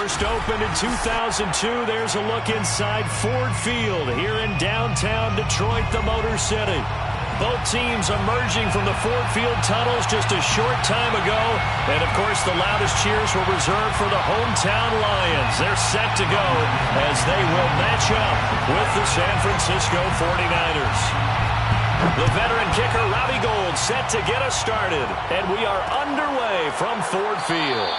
First opened in 2002. There's a look inside Ford Field here in downtown Detroit, the Motor City. Both teams emerging from the Ford Field tunnels just a short time ago. And, of course, the loudest cheers were reserved for the hometown Lions. They're set to go as they will match up with the San Francisco 49ers. The veteran kicker, Robbie Gould, set to get us started. And we are underway from Ford Field.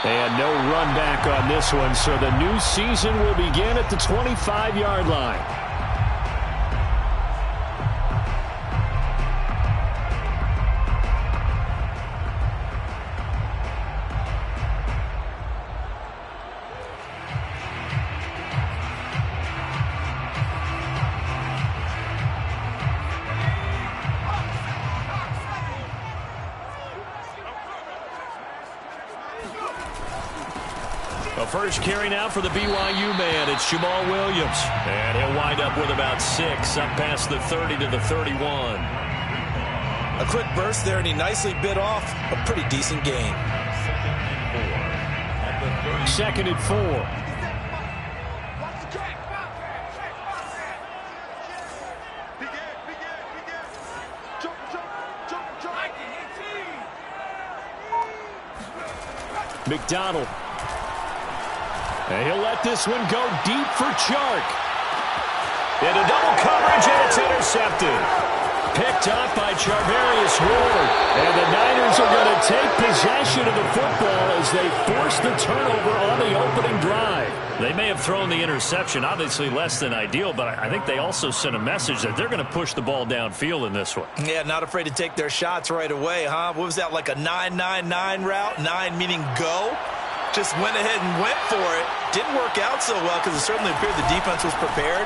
And no run back on this one, so the new season will begin at the 25-yard line. First carry now for the BYU man. It's Jamal Williams. And he'll wind up with about 6 up past the 30 to the 31. A quick burst there, and he nicely bit off a pretty decent gain. Second and 4. McDonald. And he'll let this one go deep for Chark. Into double coverage, and it's intercepted. Picked up by Charvarius Ward. And the Niners are going to take possession of the football as they force the turnover on the opening drive. They may have thrown the interception, obviously less than ideal, but I think they also sent a message that they're going to push the ball downfield in this one. Yeah, not afraid to take their shots right away, huh? What was that, like a 9-9-9 route? 9 meaning go? Just went ahead and went for it. Didn't work out so well because it certainly appeared the defense was prepared.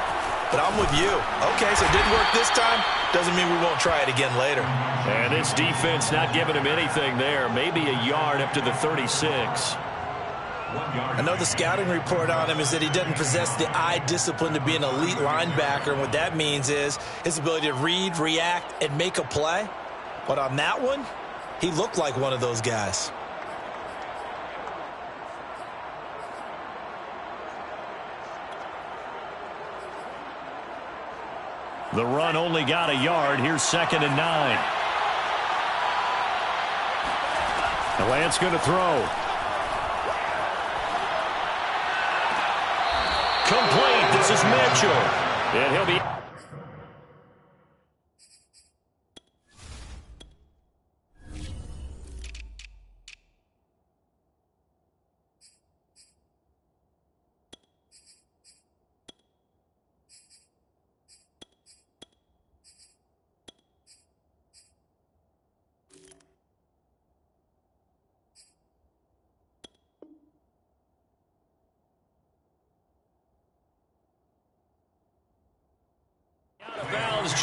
But I'm with you. Okay, so it didn't work this time. Doesn't mean we won't try it again later. And this defense not giving him anything there. Maybe a yard up to the 36. I know the scouting report on him is that he doesn't possess the eye discipline to be an elite linebacker. And what that means is his ability to read, react, and make a play. But on that one, he looked like one of those guys. The run only got a yard. Here's 2nd and 9. The Lance going to throw. Complete. This is Mitchell. And he'll be...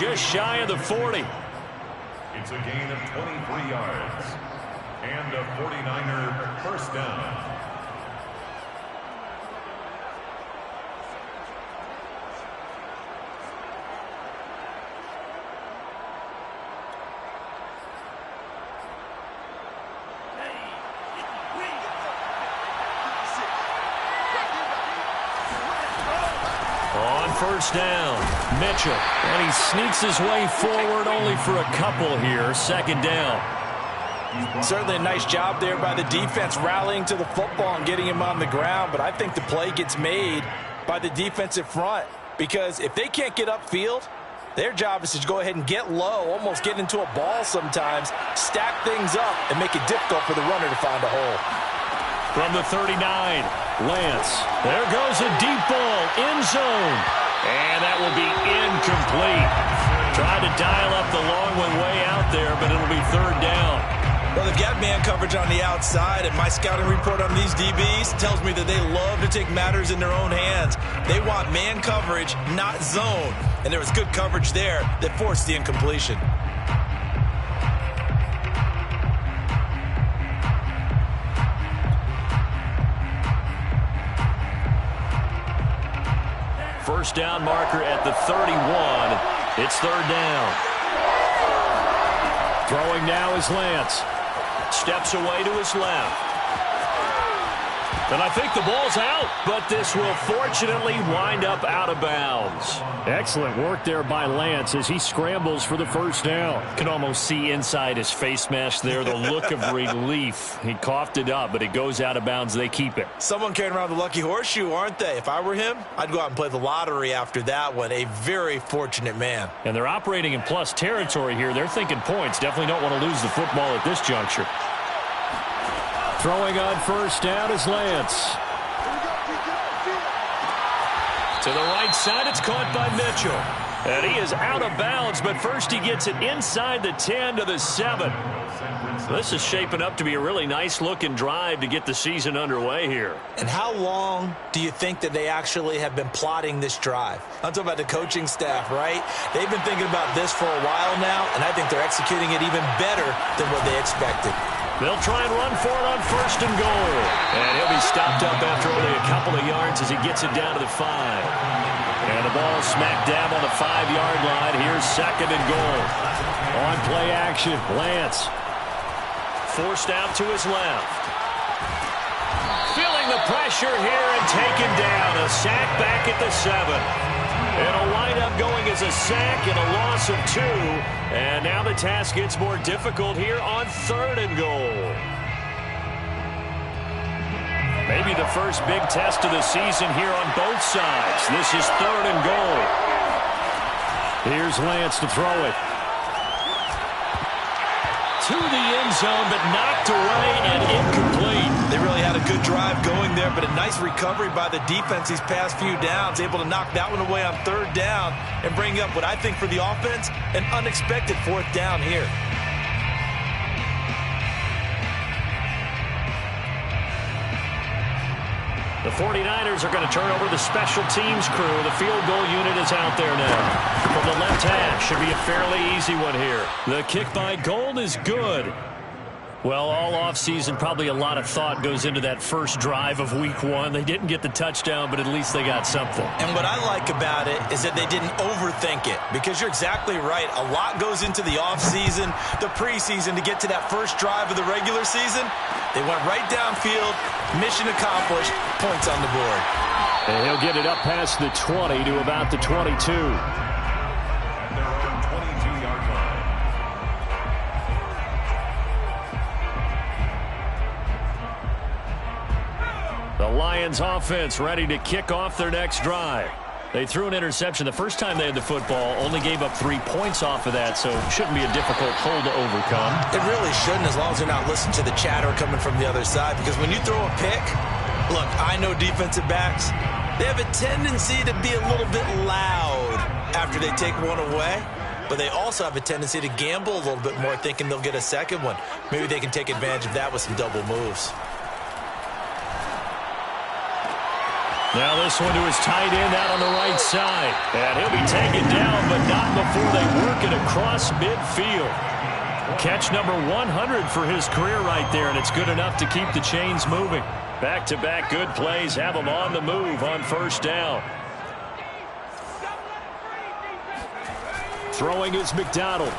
just shy of the 40. It's a gain of 23 yards. And a 49er first down. First down, Mitchell, and he sneaks his way forward only for a couple here. 2nd down. Certainly a nice job there by the defense rallying to the football and getting him on the ground, but I think the play gets made by the defensive front because if they can't get upfield, their job is to go ahead and get low, almost get into a ball sometimes, stack things up, and make it difficult for the runner to find a hole. From the 39, Lance. There goes a deep ball, end zone. And that will be incomplete. Tried to dial up the long one way out there, but it'll be 3rd down. Well, they've got man coverage on the outside, and my scouting report on these DBs tells me that they love to take matters in their own hands. They want man coverage, not zone. And there was good coverage there that forced the incompletion. First down marker at the 31. It's 3rd down. Throwing now is Lance. Steps away to his left. And I think the ball's out, but this will fortunately wind up out of bounds. Excellent work there by Lance as he scrambles for the first down. Can almost see inside his face mask there the look of relief. He coughed it up, but it goes out of bounds. They keep it. Someone carrying around the lucky horseshoe, aren't they? If I were him, I'd go out and play the lottery after that one. A very fortunate man. And they're operating in plus territory here. They're thinking points. Definitely don't want to lose the football at this juncture. Throwing on first down is Lance. To the right side, it's caught by Mitchell. And he is out of bounds, but first he gets it inside the 10 to the 7. This is shaping up to be a really nice-looking drive to get the season underway here. And how long do you think that they actually have been plotting this drive? I'm talking about the coaching staff, right? They've been thinking about this for a while now, and I think they're executing it even better than what they expected. They'll try and run for it on first and goal. And he'll be stopped up after only a couple of yards as he gets it down to the 5. And the ball smack dab on the 5-yard line. Here's second and goal. On play action, Lance. Forced out to his left. Feeling the pressure here and taken down. A sack back at the 7. It'll wind up going as a sack and a loss of 2. And now the task gets more difficult here on third and goal. Maybe the first big test of the season here on both sides. This is third and goal. Here's Lance to throw it. To the end zone, but knocked away and incomplete. They really had a good drive going there, but a nice recovery by the defense these past few downs, able to knock that one away on third down and bring up what I think for the offense, an unexpected fourth down here. The 49ers are going to turn over the special teams crew. The field goal unit is out there now. From the left hash, should be a fairly easy one here. The kick by Gold is good. Well, all offseason, probably a lot of thought goes into that first drive of week 1. They didn't get the touchdown, but at least they got something. And what I like about it is that they didn't overthink it, because you're exactly right. A lot goes into the offseason, the preseason, to get to that first drive of the regular season. They went right downfield, mission accomplished, points on the board. And he'll get it up past the 20 to about the 22. The Lions offense ready to kick off their next drive. They threw an interception the first time they had the football, only gave up 3 points off of that, so it shouldn't be a difficult hole to overcome. It really shouldn't, as long as they're not listening to the chatter coming from the other side, because when you throw a pick, look, I know defensive backs, they have a tendency to be a little bit loud after they take one away, but they also have a tendency to gamble a little bit more, thinking they'll get a second one. Maybe they can take advantage of that with some double moves. Now this one to his tight end out on the right side. And he'll be taken down, but not before they work it across midfield. Catch number 100 for his career right there, and it's good enough to keep the chains moving. Back-to-back good plays have him on the move on first down. Throwing is McDonald.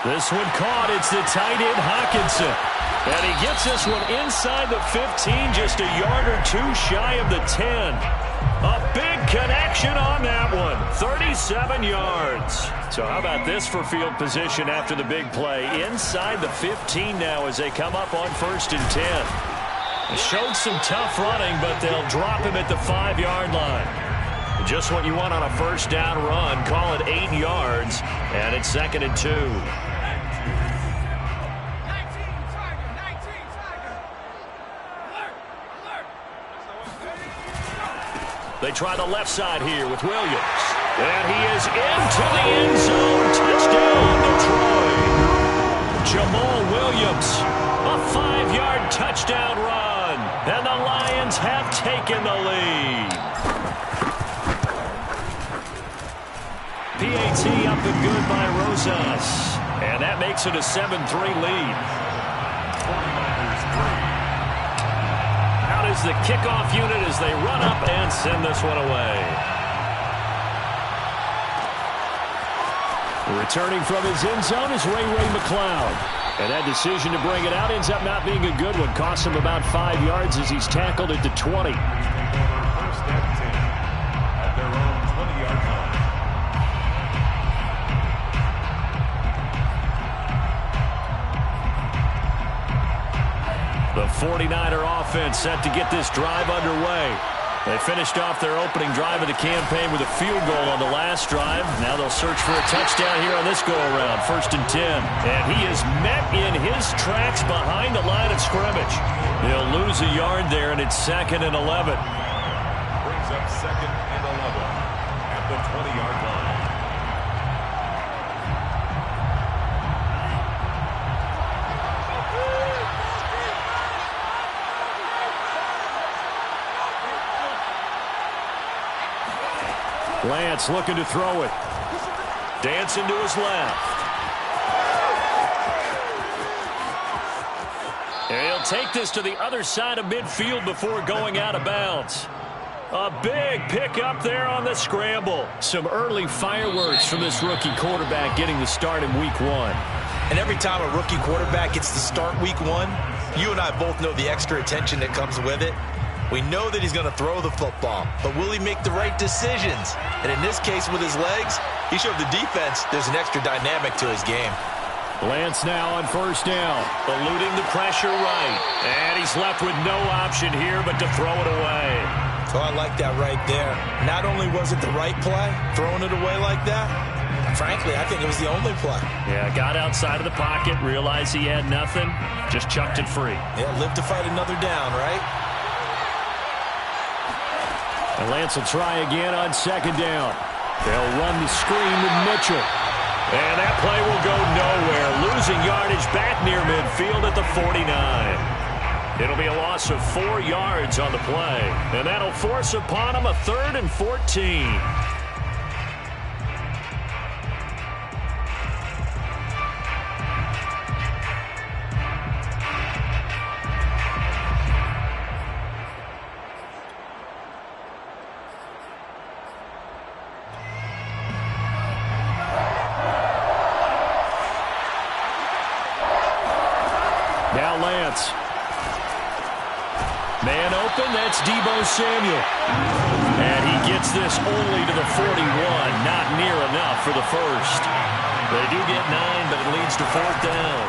This one caught. It's the tight end Hockenson. And he gets this one inside the 15, just a yard or 2 shy of the 10. A big connection on that one, 37 yards. So how about this for field position after the big play? Inside the 15 now as they come up on first and 10. They showed some tough running, but they'll drop him at the 5-yard line. Just what you want on a first down run. Call it 8 yards, and it's second and 2. They try the left side here with Williams. And he is into the end zone. Touchdown, Detroit. Jamal Williams, a 5-yard touchdown run. And the Lions have taken the lead. PAT up and good by Rosas. And that makes it a 7-3 lead. Is the kickoff unit as they run up and send this one away. Returning from his end zone is Ray McCloud. And that decision to bring it out ends up not being a good one. Costs him about 5 yards as he's tackled at the 20. First and 10 at their own 20-yard line. The 49er offense set to get this drive underway. They finished off their opening drive of the campaign with a field goal on the last drive. Now they'll search for a touchdown here on this go-around. 1st and 10. And he is met in his tracks behind the line of scrimmage. They'll lose a yard there, and it's 2nd and 11. Brings up 2nd and 11 at the 20-yard line. Lance looking to throw it. Dancing to his left. And he'll take this to the other side of midfield before going out of bounds. A big pick up there on the scramble. Some early fireworks from this rookie quarterback getting the start in week 1. And every time a rookie quarterback gets to start week 1, you and I both know the extra attention that comes with it. We know that he's going to throw the football, but will he make the right decisions? And in this case, with his legs, he showed the defense there's an extra dynamic to his game. Lance now on 1st down, eluding the pressure right. And he's left with no option here but to throw it away. Oh, I like that right there. Not only was it the right play, throwing it away like that, frankly, I think it was the only play. Yeah, got outside of the pocket, realized he had nothing, just chucked it free. Yeah, live to fight another down, right? And Lance will try again on 2nd down. They'll run the screen with Mitchell. And that play will go nowhere. Losing yardage back near midfield at the 49. It'll be a loss of 4 yards on the play. And that'll force upon him a 3rd and 14. Now Lance. Man open, that's Deebo Samuel. And he gets this only to the 41. Not near enough for the first. They do get 9, but it leads to 4th down.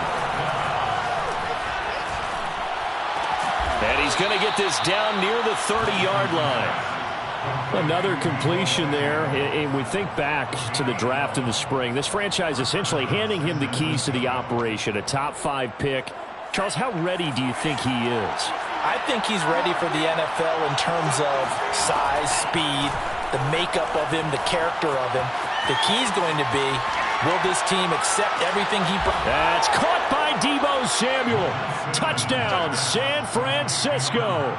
And he's going to get this down near the 30-yard line. Another completion there. And we think back to the draft in the spring. This franchise essentially handing him the keys to the operation. A top 5 pick. Charles, how ready do you think he is? I think he's ready for the NFL in terms of size, speed, the makeup of him, the character of him. The key's going to be, will this team accept everything he brings? That's caught by Deebo Samuel. Touchdown, San Francisco.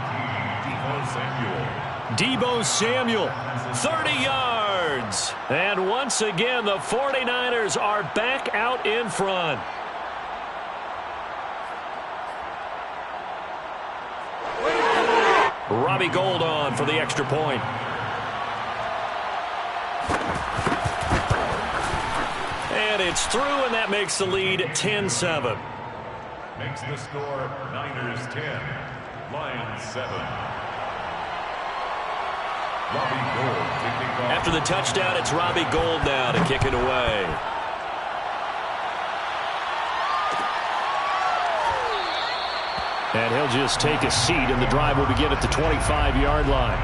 Deebo Samuel, 30 yards. And once again, the 49ers are back out in front. Robbie Gould on for the extra point. And it's through, and that makes the lead 10-7. Makes the score Niners 10, Lions 7. Robbie Gould to kick off. After the touchdown, it's Robbie Gould now to kick it away. And he'll just take a seat, and the drive will begin at the 25-yard line.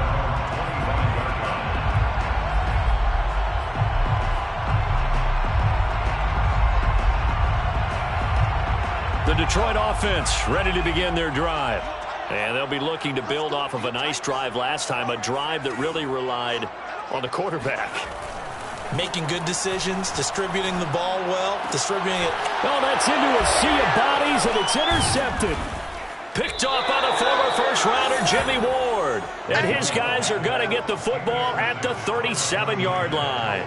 The Detroit offense ready to begin their drive. And they'll be looking to build off of a nice drive last time, a drive that really relied on the quarterback. Making good decisions, distributing the ball well, distributing it. Oh, that's into a sea of bodies, and it's intercepted. Picked off by the former first-rounder Jimmy Ward. And his guys are going to get the football at the 37-yard line.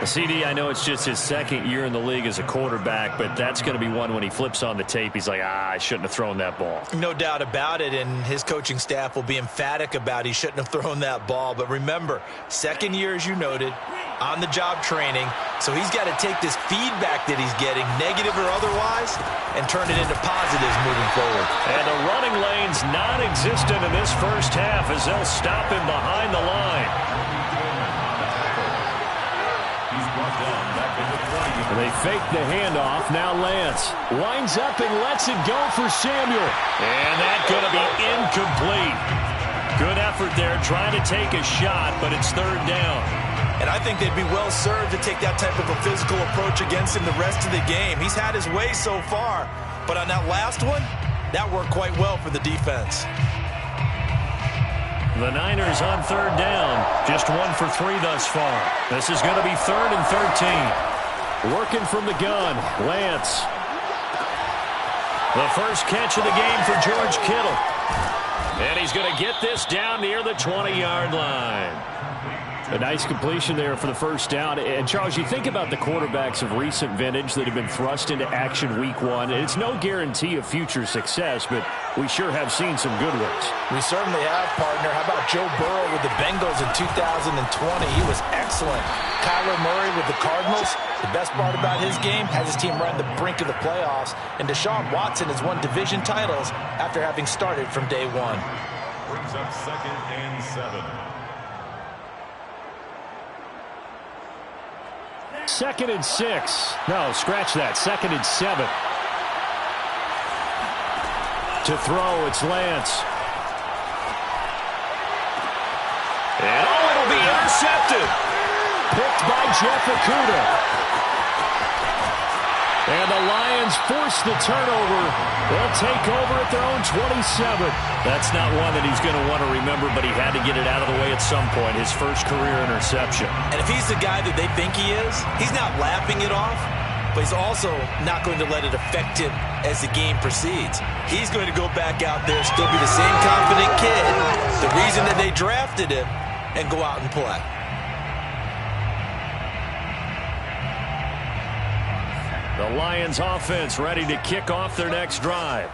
CD, I know it's just his 2nd year in the league as a quarterback, but that's going to be one when he flips on the tape. He's like, I shouldn't have thrown that ball. No doubt about it, and his coaching staff will be emphatic about he shouldn't have thrown that ball. But remember, 2nd year, as you noted, on-the-job training. So he's got to take this feedback that he's getting, negative or otherwise, and turn it into positives moving forward. And the running lane's non-existent in this first half as they'll stop him behind the line. And they fake the handoff. Now Lance winds up and lets it go for Samuel. And that's going to be incomplete. Good effort there trying to take a shot, but it's third down. And I think they'd be well served to take that type of a physical approach against him the rest of the game. He's had his way so far, but on that last one, that worked quite well for the defense. The Niners on third down, just 1 for 3 thus far. This is going to be 3rd and 13. Working from the gun, Lance. The first catch of the game for George Kittle. And he's going to get this down near the 20-yard line. A nice completion there for the first down. And, Charles, you think about the quarterbacks of recent vintage that have been thrust into action week 1. It's no guarantee of future success, but we sure have seen some good ones. We certainly have, partner. How about Joe Burrow with the Bengals in 2020? He was excellent. Kyler Murray with the Cardinals. The best part about his game, has his team right on the brink of the playoffs. And Deshaun Watson has won division titles after having started from day 1. Brings up 2nd and 7. 2nd and 6. No, scratch that. 2nd and 7. To throw, it's Lance. And it'll be intercepted. Picked by Jeff Okudah. And the Lions force the turnover. They'll take over at their own 27. That's not one that he's going to want to remember, but he had to get it out of the way at some point. His first career interception. And if he's the guy that they think he is, he's not laughing it off, but he's also not going to let it affect him as the game proceeds. He's going to go back out there, still be the same confident kid, the reason that they drafted him, and go out and play. The Lions offense ready to kick off their next drive.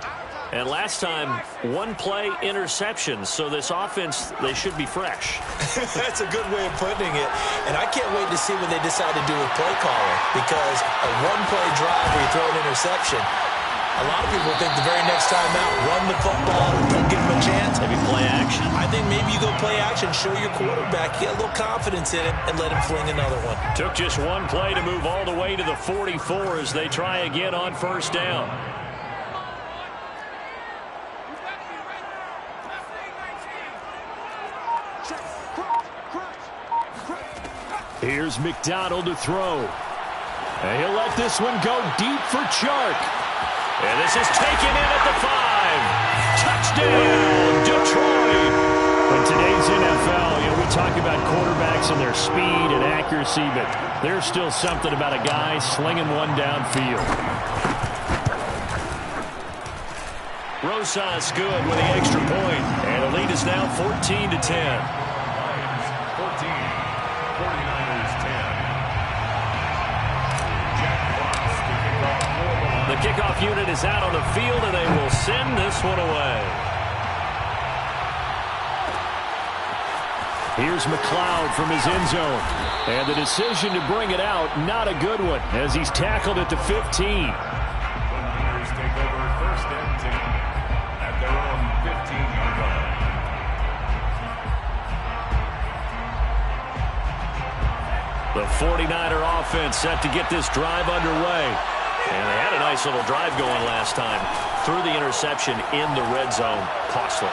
And last time, 1-play interceptions. So this offense, they should be fresh. That's a good way of putting it. And I can't wait to see what they decide to do with play calling. Because a 1-play drive where you throw an interception, a lot of people think the very next time out, run the football, don't give him a chance. Maybe play action. I think maybe you go play action, show your quarterback, get a little confidence in him, and let him fling another one. Took just 1 play to move all the way to the 44 as they try again on first down. Here's McDonald to throw. And he'll let this one go deep for Chark. And this is taken in at the 5. Touchdown, Detroit. In today's NFL, we talk about quarterbacks and their speed and accuracy, but there's still something about a guy slinging one downfield. Rosas good with the extra point. And the lead is now 14-10. Lions 14, 49ers 10. The kickoff unit is out on the field, and they will send this one away. Here's McLeod from his end zone. And the decision to bring it out, not a good one, as he's tackled at the 15. The Niners take over 1st and 10 at their own 15-yard line. The 49er offense set to get this drive underway. And they had a nice little drive going last time. Threw the interception in the red zone. Costly.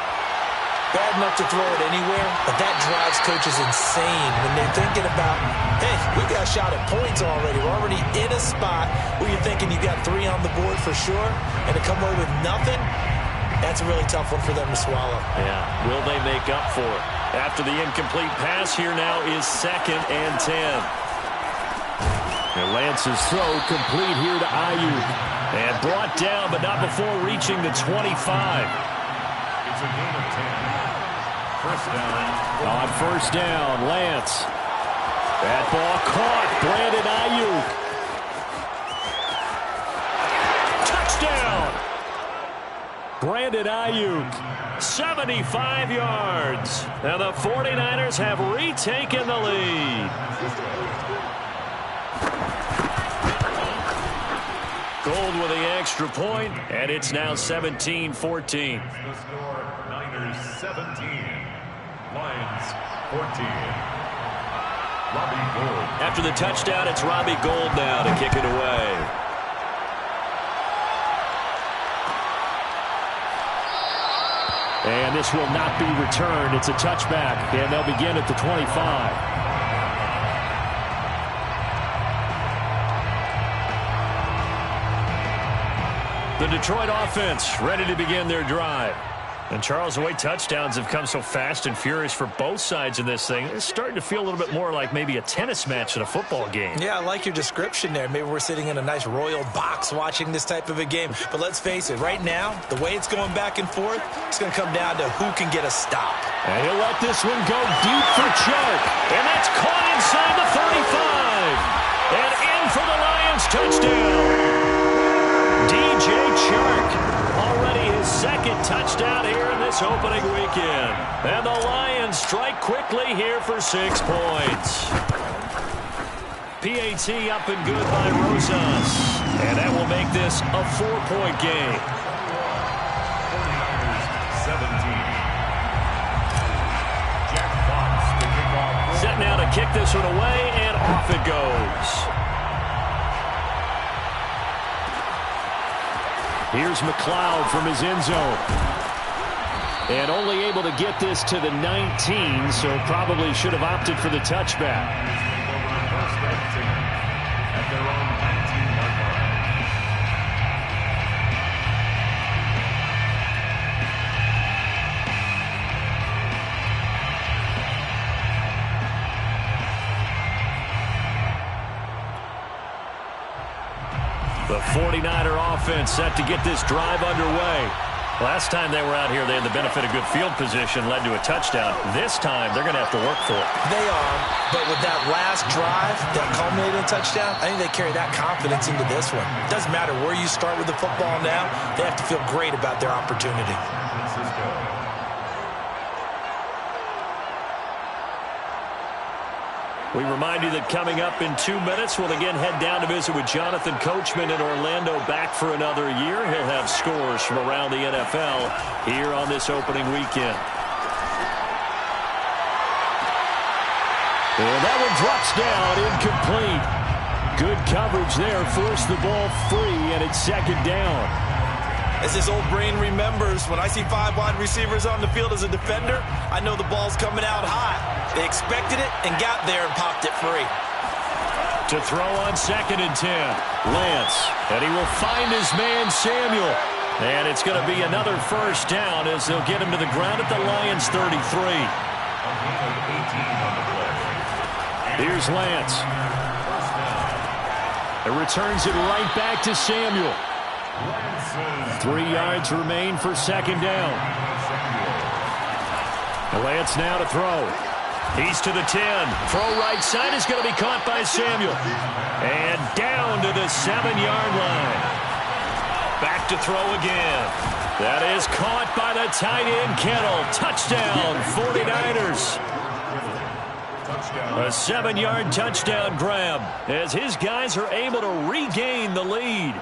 Bad enough to throw it anywhere, but that drives coaches insane when they're thinking about, hey, we got a shot at points already. We're already in a spot where you're thinking you got 3 on the board for sure, and to come away with nothing, that's a really tough one for them to swallow. Yeah, will they make up for it? After the incomplete pass, here now is 2nd and 10. And Lance's throw complete here to Ayuk. And brought down, but not before reaching the 25. It's a gain of 10. First down. On first down, Lance. That ball caught. Brandon Ayuk. Touchdown. Brandon Ayuk, 75 yards. And the 49ers have retaken the lead. Gold with the extra point, and it's now 17-14. The score, Niners 17, Lions 14. Robbie Gould. After the touchdown, it's Robbie Gould now to kick it away. And this will not be returned. It's a touchback, and they'll begin at the 25. The Detroit offense ready to begin their drive. And Charles, the way touchdowns have come so fast and furious for both sides in this thing, it's starting to feel a little bit more like maybe a tennis match in a football game. Yeah, I like your description there. Maybe we're sitting in a nice royal box watching this type of a game. But let's face it, right now, the way it's going back and forth, it's going to come down to who can get a stop. And he'll let this one go deep for Chark. And that's caught inside the 35. And in for the Lions touchdown. DJ Chark. Already his second touchdown here in this opening weekend. And the Lions strike quickly here for 6 points. PAT up and good by Rosas. And that will make this a 4-point game. 17. Jack Fox to kick off. Set now to kick this one away, and off it goes. Here's McLeod from his end zone. And only able to get this to the 19, so probably should have opted for the touchback. First and 10 at their own 19-yard line. The 49er offense set to get this drive underway. Last time they were out here, they had the benefit of good field position, led to a touchdown. This time, they're going to have to work for it. They are, but with that last drive that culminated in a touchdown, I think they carry that confidence into this one. It doesn't matter where you start with the football now. They have to feel great about their opportunity. Francisco. We remind you that coming up in 2 minutes, we'll again head down to visit with Jonathan Coachman in Orlando, back for another year. He'll have scores from around the NFL here on this opening weekend. And that one drops down, incomplete. Good coverage there, forced the ball free, and it's second down. As this old brain remembers, when I see 5 wide receivers on the field as a defender, I know the ball's coming out hot. They expected it and got there and popped it free. To throw on 2nd and 10, Lance. And he will find his man, Samuel. And it's going to be another first down as they'll get him to the ground at the Lions' 33. Here's Lance. It returns it right back to Samuel. 3 yards remain for second down. Lance now to throw. He's to the 10. Throw right side is going to be caught by Samuel. And down to the 7-yard line. Back to throw again. That is caught by the tight end, Kittle. Touchdown, 49ers. A 7-yard touchdown grab as his guys are able to regain the lead.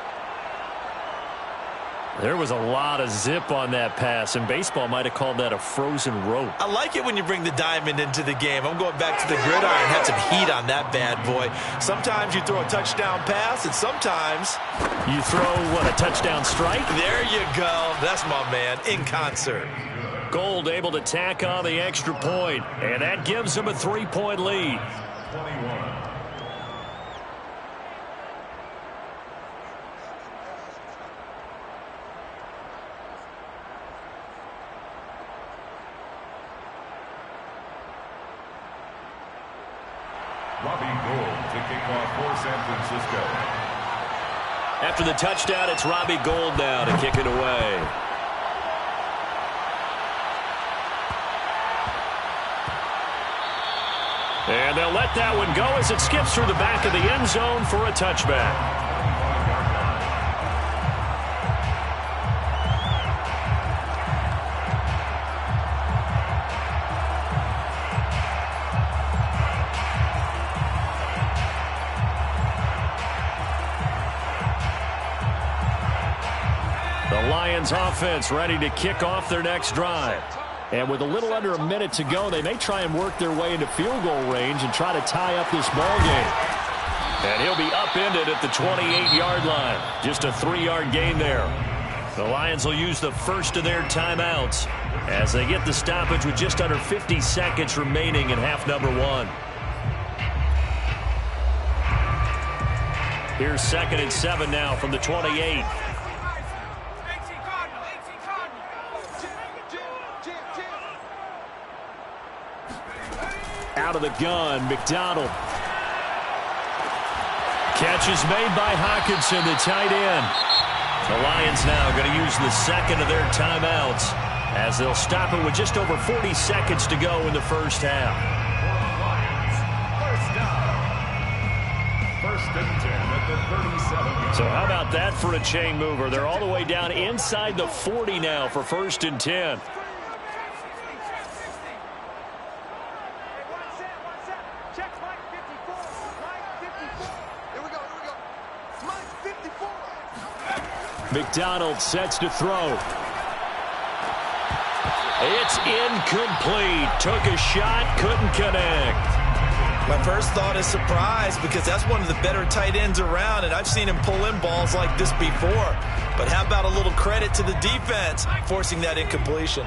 There was a lot of zip on that pass, and baseball might have called that a frozen rope. I like it when you bring the diamond into the game. I'm going back to the gridiron. Had some heat on that bad boy. Sometimes you throw a touchdown pass, and sometimes you throw, what, a touchdown strike? There you go. That's my man, in concert. Gould able to tack on the extra point, and that gives him a 3-point lead. 21. Robbie Gould to kick off for San Francisco. After the touchdown, it's Robbie Gould now to kick it away. And they'll let that one go as it skips through the back of the end zone for a touchback. Lions offense ready to kick off their next drive. And with a little under a minute to go, they may try and work their way into field goal range and try to tie up this ball game. And he'll be upended at the 28-yard line. Just a 3-yard gain there. The Lions will use the first of their timeouts as they get the stoppage with just under 50 seconds remaining in half number 1. Here's 2nd and 7 now from the 28. Out of the gun, McDonald. Catch is made by Hockenson, the tight end. The Lions now going to use the second of their timeouts as they'll stop it with just over 40 seconds to go in the first half. First and 10 at the 37. So how about that for a chain mover? They're all the way down inside the 40 now for 1st and 10. McDonald sets to throw. It's incomplete. Took a shot, couldn't connect. My first thought is surprise because that's one of the better tight ends around, and I've seen him pull in balls like this before. But how about a little credit to the defense forcing that incompletion?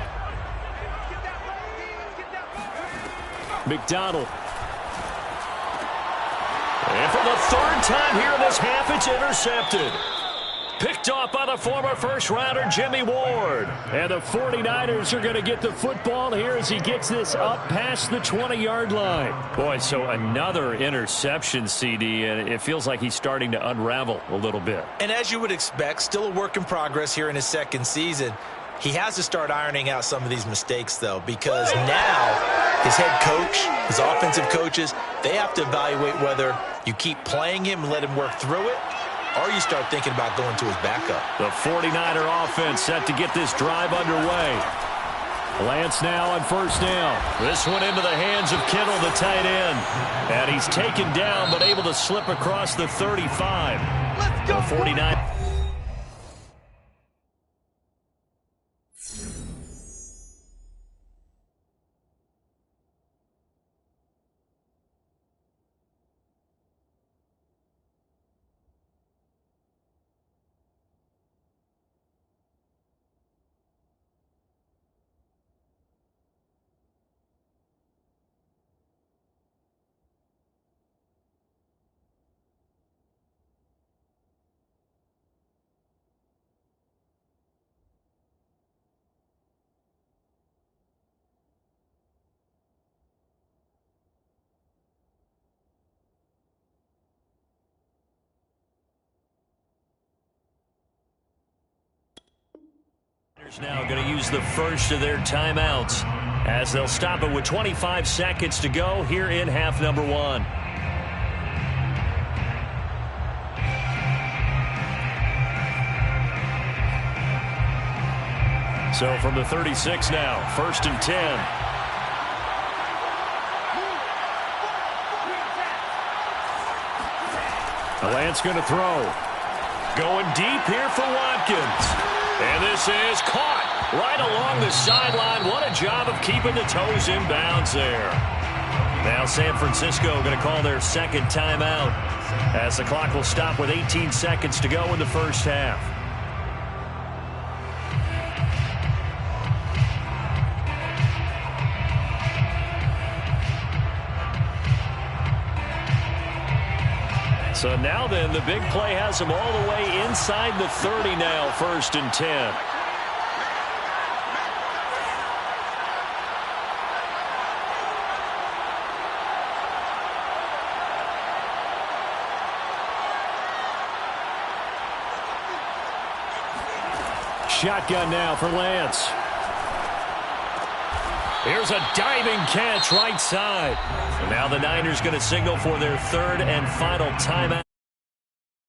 McDonald. And for the 3rd time here in this half, it's intercepted. Picked off by the former first-rounder Jimmy Ward. And the 49ers are going to get the football here as he gets this up past the 20-yard line. Boy, so another interception, CD, and it feels like he's starting to unravel a little bit. And as you would expect, still a work in progress here in his 2nd season. He has to start ironing out some of these mistakes, though, because now his head coach, his offensive coaches, they have to evaluate whether you keep playing him and let him work through it, or you start thinking about going to his backup. The 49er offense set to get this drive underway. Lance now on 1st down. This one into the hands of Kittle, the tight end. And he's taken down but able to slip across the 35. Let's go, the 49. Now going to use the first of their timeouts as they'll stop it with 25 seconds to go here in half number 1. So from the 36 now, 1st and 10. Lance going to throw. Going deep here for Watkins. And this is caught right along the sideline. What a job of keeping the toes in bounds there. Now San Francisco going to call their 2nd timeout as the clock will stop with 18 seconds to go in the first half. So now then, the big play has them all the way inside the 30 now, 1st and 10. Shotgun now for Lance. Here's a diving catch right side. And now the Niners going to signal for their 3rd and final timeout.